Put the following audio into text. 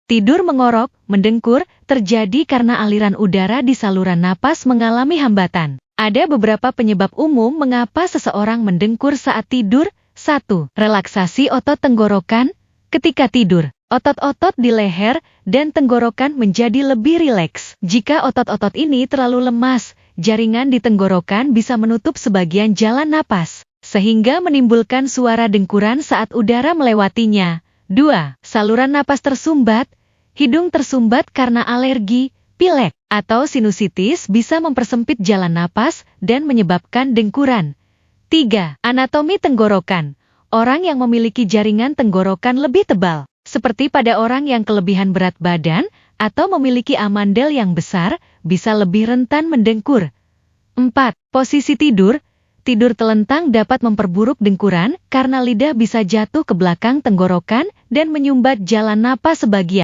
Tidur mengorok, mendengkur, terjadi karena aliran udara di saluran napas mengalami hambatan. Ada beberapa penyebab umum mengapa seseorang mendengkur saat tidur. 1. Relaksasi otot tenggorokan. Ketika tidur, otot-otot di leher dan tenggorokan menjadi lebih rileks. Jika otot-otot ini terlalu lemas, jaringan di tenggorokan bisa menutup sebagian jalan napas, sehingga menimbulkan suara dengkuran saat udara melewatinya. 2. Saluran napas tersumbat. Hidung tersumbat karena alergi, pilek, atau sinusitis bisa mempersempit jalan napas dan menyebabkan dengkuran. 3. Anatomi tenggorokan. Orang yang memiliki jaringan tenggorokan lebih tebal, seperti pada orang yang kelebihan berat badan atau memiliki amandel yang besar, bisa lebih rentan mendengkur. 4. Posisi tidur. Tidur telentang dapat memperburuk dengkuran karena lidah bisa jatuh ke belakang tenggorokan dan menyumbat jalan napas sebagian.